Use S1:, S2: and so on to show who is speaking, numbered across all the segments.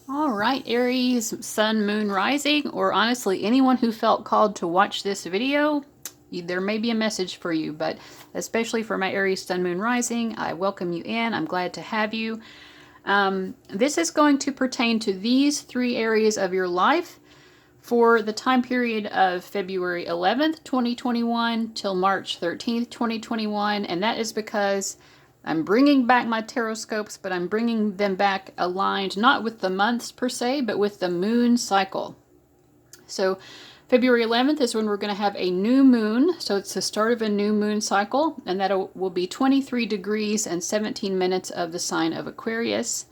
S1: All right, Aries, Sun, Moon, Rising, or honestly anyone who felt called to watch this video, there may be a message for you, but especially for my Aries, Sun, Moon, Rising, I welcome you in. I'm glad to have you. This is going to pertain to these three areas of your life for the time period of February 11th, 2021 till March 13th, 2021, and that is because I'm bringing back my Tarotscopes, but I'm bringing them back aligned not with the months per se, but with the moon cycle. So February 11th is when we're going to have a new moon. So it's the start of a new moon cycle, and that will be 23 degrees and 17 minutes of the sign of Aquarius.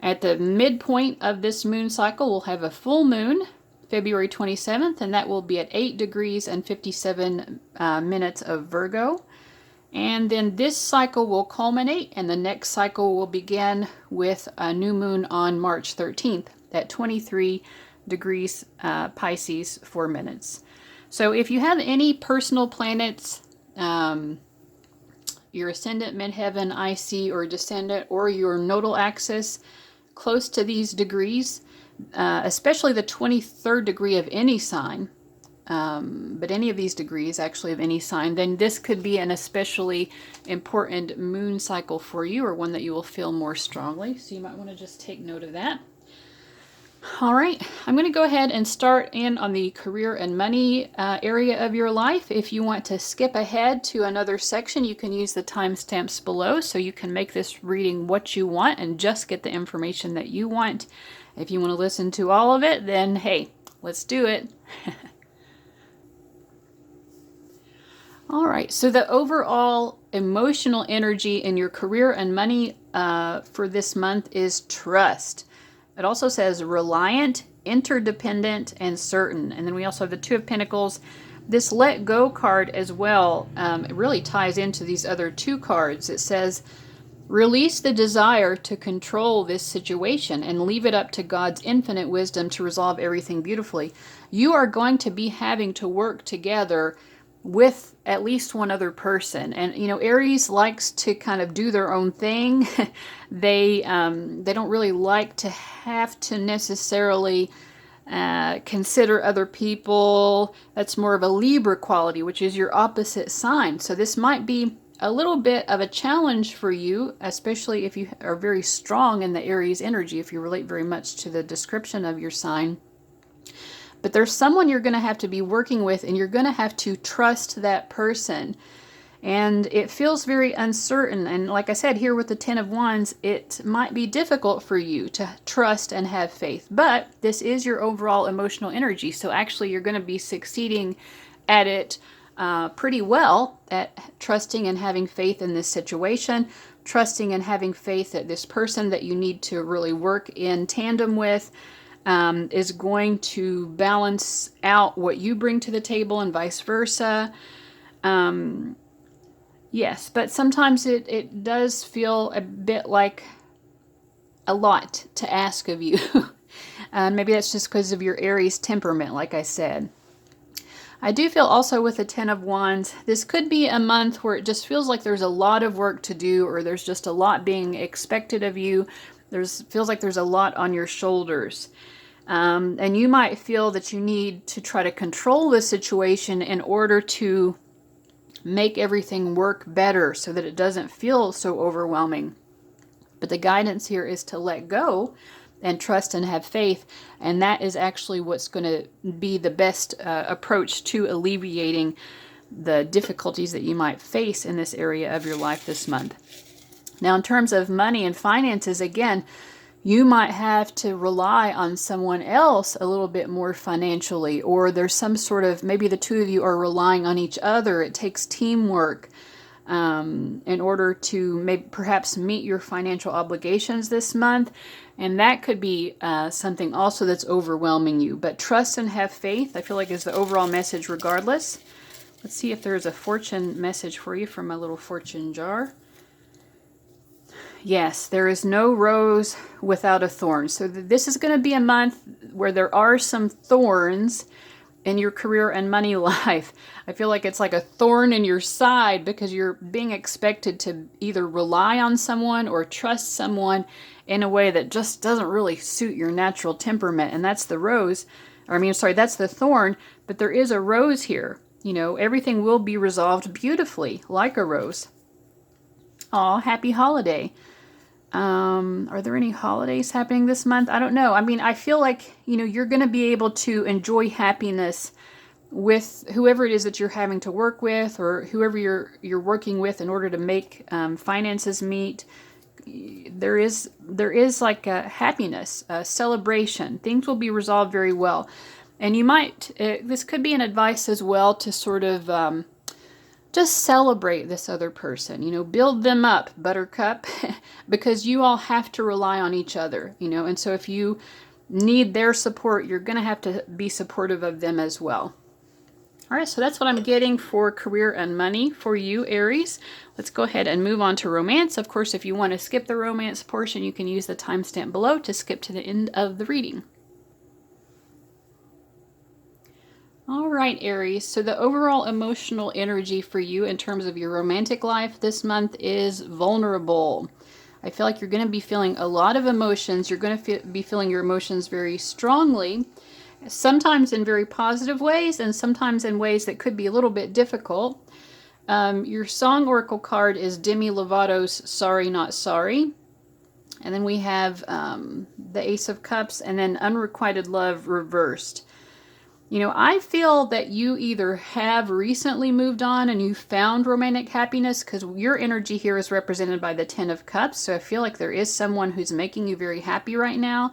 S1: At the midpoint of this moon cycle, we'll have a full moon, February 27th, and that will be at 8 degrees and 57 minutes of Virgo. And then this cycle will culminate, and the next cycle will begin with a new moon on March 13th at 23 degrees Pisces, 4 minutes. So if you have any personal planets, your ascendant, midheaven, IC, or descendant, or your nodal axis close to these degrees, especially the 23rd degree of any sign, but any of these degrees actually of any sign, then this could be an especially important moon cycle for you, or one that you will feel more strongly. So you might want to just take note of that. All right, I'm going to go ahead and start in on the career and money area of your life. If you want to skip ahead to another section, you can use the timestamps below, so you can make this reading what you want and just get the information that you want. If you want to listen to all of it, then hey, let's do it. All right, so the overall emotional energy in your career and money for this month is trust. It also says reliant, interdependent, and certain. And then we also have the Two of Pentacles. This let go card as well, it really ties into these other two cards. It says, release the desire to control this situation and leave it up to God's infinite wisdom to resolve everything beautifully. You are going to be having to work together with at least one other person. And you know, Aries likes to kind of do their own thing. They don't really like to have to necessarily consider other people. That's more of a Libra quality, which is your opposite sign. So this might be a little bit of a challenge for you, especially if you are very strong in the Aries energy, if you relate very much to the description of your sign. But there's someone you're going to have to be working with, and you're going to have to trust that person. And it feels very uncertain. And like I said, here with the Ten of Wands, it might be difficult for you to trust and have faith. But this is your overall emotional energy. So actually, you're going to be succeeding at it pretty well, at trusting and having faith in this situation, trusting and having faith that this person that you need to really work in tandem with is going to balance out what you bring to the table and vice versa. Yes, but sometimes it does feel a bit like a lot to ask of you. Maybe that's just because of your Aries temperament, like I said. I do feel also with the Ten of Wands, this could be a month where it just feels like there's a lot of work to do, or there's just a lot being expected of you. Feels like there's a lot on your shoulders. And you might feel that you need to try to control the situation in order to make everything work better so that it doesn't feel so overwhelming. But the guidance here is to let go and trust and have faith. And that is actually what's going to be the best approach to alleviating the difficulties that you might face in this area of your life this month. Now, in terms of money and finances, again, you might have to rely on someone else a little bit more financially, or there's some sort of, maybe the two of you are relying on each other. It takes teamwork in order to maybe perhaps meet your financial obligations this month. And that could be something also that's overwhelming you. But trust and have faith, I feel like, is the overall message regardless. Let's see if there's a fortune message for you from my little fortune jar. Yes, there is no rose without a thorn. So this is going to be a month where there are some thorns in your career and money life. I feel like it's like a thorn in your side because you're being expected to either rely on someone or trust someone, in a way that just doesn't really suit your natural temperament. And that's the rose, or I mean, sorry, that's the thorn, but there is a rose here. You know, everything will be resolved beautifully, like a rose. Aw, happy holiday. Are there any holidays happening this month? I don't know. I mean, I feel like, you know, you're going to be able to enjoy happiness with whoever it is that you're having to work with, or whoever you're working with in order to make finances meet. There is like a happiness, a celebration. Things will be resolved very well. And you might, this could be an advice as well to sort of just celebrate this other person, you know, build them up, buttercup, because you all have to rely on each other, you know, and so if you need their support, you're going to have to be supportive of them as well. All right, so that's what I'm getting for career and money for you, Aries. Let's go ahead and move on to romance. Of course, if you want to skip the romance portion, you can use the timestamp below to skip to the end of the reading. All right, Aries, so the overall emotional energy for you in terms of your romantic life this month is vulnerable. I feel like you're going to be feeling a lot of emotions. You're going to be feeling your emotions very strongly, sometimes in very positive ways and sometimes in ways that could be a little bit difficult. Your song oracle card is Demi Lovato's Sorry Not Sorry. And then we have the Ace of Cups and then Unrequited Love reversed. You know, I feel that you either have recently moved on and you found romantic happiness, because your energy here is represented by the Ten of Cups. So I feel like there is someone who's making you very happy right now.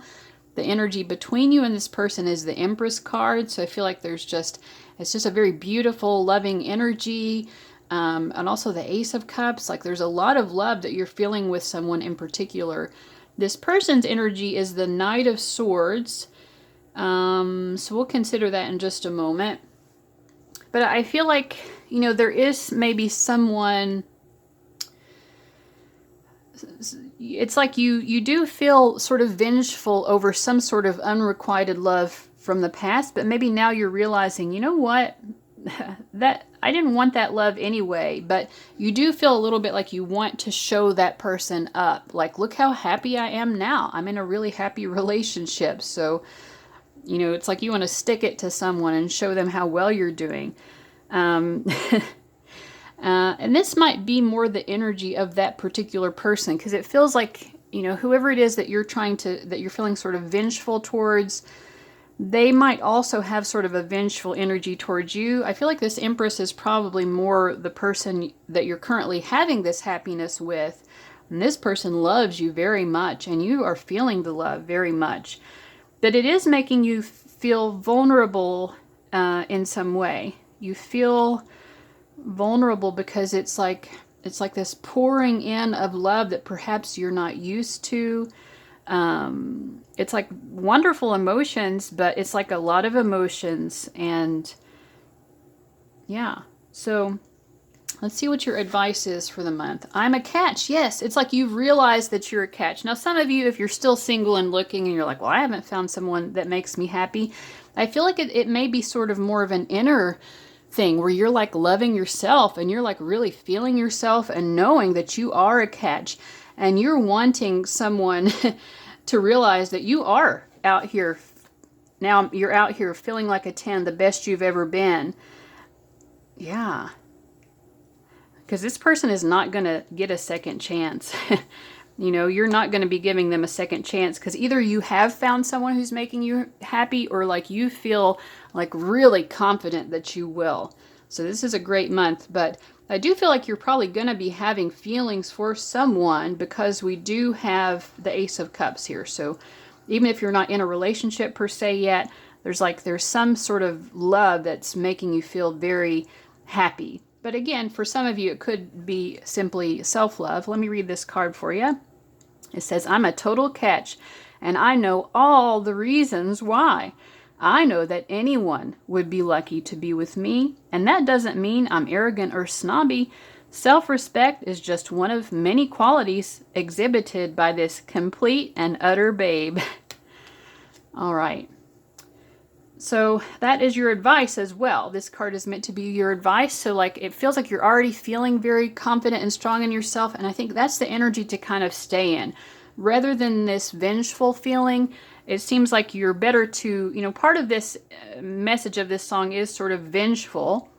S1: The energy between you and this person is the Empress card. So I feel like it's just a very beautiful, loving energy. And also the Ace of Cups. Like there's a lot of love that you're feeling with someone in particular. This person's energy is the Knight of Swords. So we'll consider that in just a moment. But I feel like, you know, there is maybe someone, it's like you do feel sort of vengeful over some sort of unrequited love from the past, but maybe now you're realizing, you know what, that I didn't want that love anyway, but you do feel a little bit like you want to show that person up. Like, look how happy I am now. I'm in a really happy relationship. So, you know, it's like you want to stick it to someone and show them how well you're doing. And this might be more the energy of that particular person, because it feels like, you know, whoever it is that you're feeling sort of vengeful towards, they might also have sort of a vengeful energy towards you. I feel like this Empress is probably more the person that you're currently having this happiness with. And this person loves you very much, and you are feeling the love very much. But it is making you feel vulnerable in some way. You feel vulnerable because it's like this pouring in of love that perhaps you're not used to. It's like wonderful emotions, but it's like a lot of emotions. And yeah, so let's see what your advice is for the month. I'm a catch. Yes, it's like you've realized that you're a catch. Now, some of you, if you're still single and looking and you're like, well, I haven't found someone that makes me happy, I feel like it may be sort of more of an inner thing where you're like loving yourself and you're like really feeling yourself and knowing that you are a catch, and you're wanting someone to realize that you are out here. Now you're out here feeling like a 10, the best you've ever been. Yeah. Because this person is not going to get a second chance. You know, you're not going to be giving them a second chance, because either you have found someone who's making you happy, or like you feel like really confident that you will. So this is a great month, but I do feel like you're probably going to be having feelings for someone, because we do have the Ace of Cups here. So even if you're not in a relationship per se yet, there's some sort of love that's making you feel very happy. But again, for some of you, it could be simply self-love. Let me read this card for you. It says, I'm a total catch, and I know all the reasons why. I know that anyone would be lucky to be with me, and that doesn't mean I'm arrogant or snobby. Self-respect is just one of many qualities exhibited by this complete and utter babe. All right. So that is your advice as well. This card is meant to be your advice. So like, it feels like you're already feeling very confident and strong in yourself. And I think that's the energy to kind of stay in. rather than this vengeful feeling, it seems like you're better to, you know, part of this message of this song is sort of vengeful,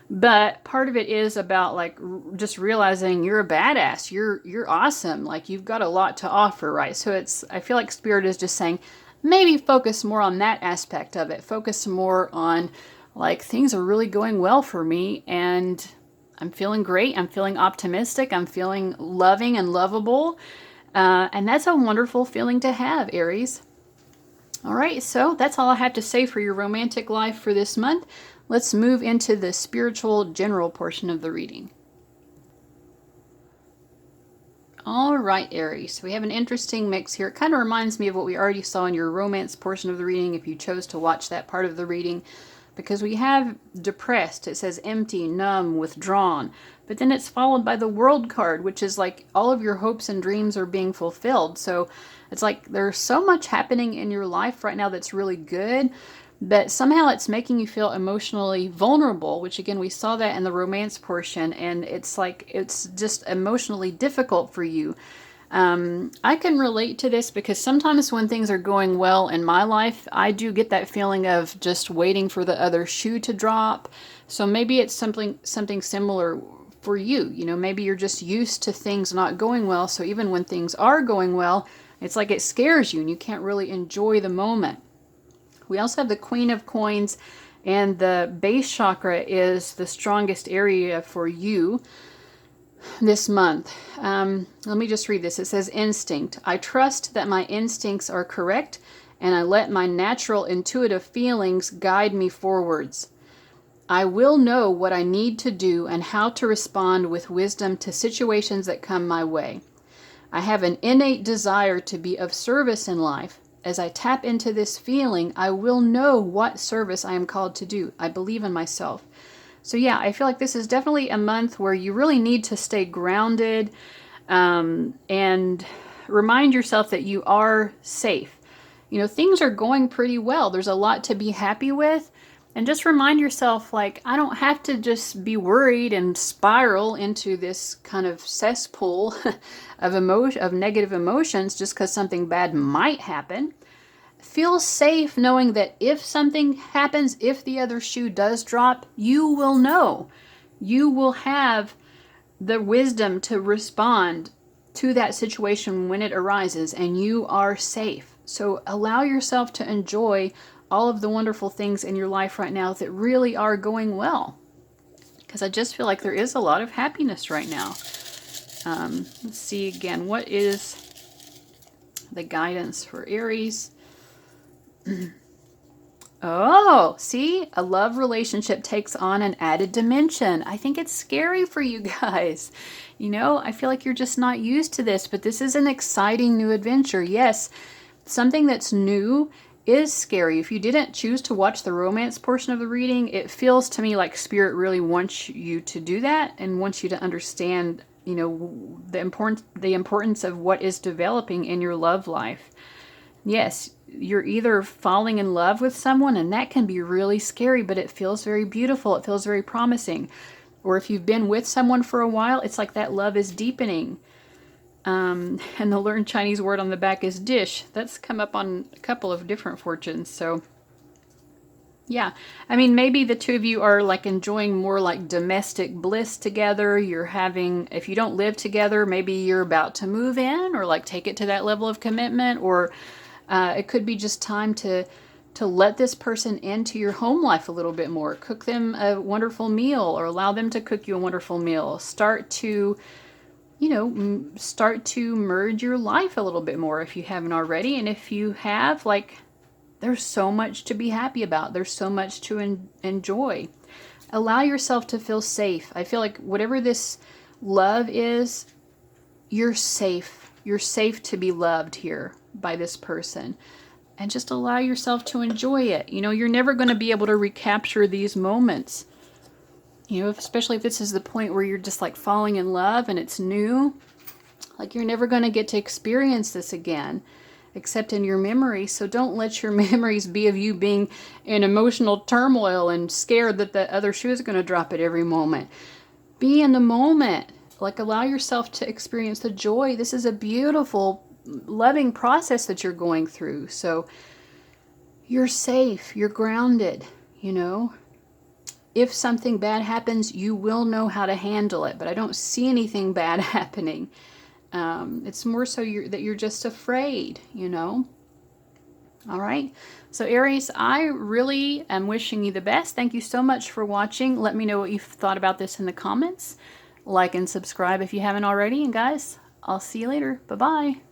S1: but part of it is about like just realizing you're a badass, you're awesome, like you've got a lot to offer, right? So it's, I feel like Spirit is just saying, maybe focus more on that aspect of it. Focus more on like, things are really going well for me and I'm feeling great. I'm feeling optimistic. I'm feeling loving and lovable. And that's a wonderful feeling to have, Aries. All right, so that's all I have to say for your romantic life for this month. Let's move into the spiritual general portion of the reading. All right, Aries, so we have an interesting mix here. It kind of reminds me of what we already saw in your romance portion of the reading, if you chose to watch that part of the reading, because we have depressed. It says empty, numb, withdrawn, but then it's followed by the World card, which is like all of your hopes and dreams are being fulfilled. So it's like there's so much happening in your life right now that's really good, but somehow it's making you feel emotionally vulnerable, which again, we saw that in the romance portion, and it's like it's just emotionally difficult for you. I can relate to this because sometimes when things are going well in my life, I do get that feeling of just waiting for the other shoe to drop. So maybe it's something similar for you. You know, maybe you're just used to things not going well. So even when things are going well, it's like it scares you and you can't really enjoy the moment. We also have the Queen of Coins, and the base chakra is the strongest area for you this month. Let me just read this. It says instinct. I trust that my instincts are correct, and I let my natural intuitive feelings guide me forwards. I will know what I need to do and how to respond with wisdom to situations that come my way. I have an innate desire to be of service in life. As I tap into this feeling, I will know what service I am called to do. I believe in myself. So yeah, I feel like this is definitely a month where you really need to stay grounded and remind yourself that you are safe. You know, things are going pretty well. There's a lot to be happy with. And just remind yourself, like, I don't have to just be worried and spiral into this kind of cesspool of negative emotions just because something bad might happen. Feel safe knowing that if something happens, if the other shoe does drop, you will know. You will have the wisdom to respond to that situation when it arises, and you are safe. So allow yourself to enjoy all of the wonderful things in your life right now that really are going well. Because I just feel like there is a lot of happiness right now. Let's see again. What is the guidance for Aries? Oh, see? A love relationship takes on an added dimension. I think it's scary for you guys. You know, I feel like you're just not used to this, but this is an exciting new adventure. Yes, something that's new is scary. If you didn't choose to watch the romance portion of the reading, it feels to me like Spirit really wants you to do that and wants you to understand, you know, the importance of what is developing in your love life. Yes, you're either falling in love with someone, and that can be really scary, but it feels very beautiful. It feels very promising. Or if you've been with someone for a while, it's like that love is deepening. And the learned Chinese word on the back is dish. That's come up on a couple of different fortunes. So yeah, I mean, maybe the two of you are like enjoying more like domestic bliss together. You're having, if you don't live together, maybe you're about to move in or like take it to that level of commitment, or it could be just time to let this person into your home life a little bit more. Cook them a wonderful meal, or allow them to cook you a wonderful meal. Start to, you know, start to merge your life a little bit more if you haven't already. And if you have, like, there's so much to be happy about. There's so much to enjoy. Allow yourself to feel safe. I feel like whatever this love is, you're safe. You're safe to be loved here by this person. And just allow yourself to enjoy it. You know, you're never going to be able to recapture these moments. You know, especially if this is the point where you're just like falling in love and it's new. Like, you're never going to get to experience this again, except in your memory. So don't let your memories be of you being in emotional turmoil and scared that the other shoe is going to drop at every moment. Be in the moment. Like, allow yourself to experience the joy. This is a beautiful loving process that you're going through. So you're safe, you're grounded, you know. If something bad happens, you will know how to handle it, but I don't see anything bad happening. It's more so that you're just afraid, you know. All right. So Aries, I really am wishing you the best. Thank you so much for watching. Let me know what you've thought about this in the comments. Like and subscribe if you haven't already. And guys, I'll see you later. Bye-bye.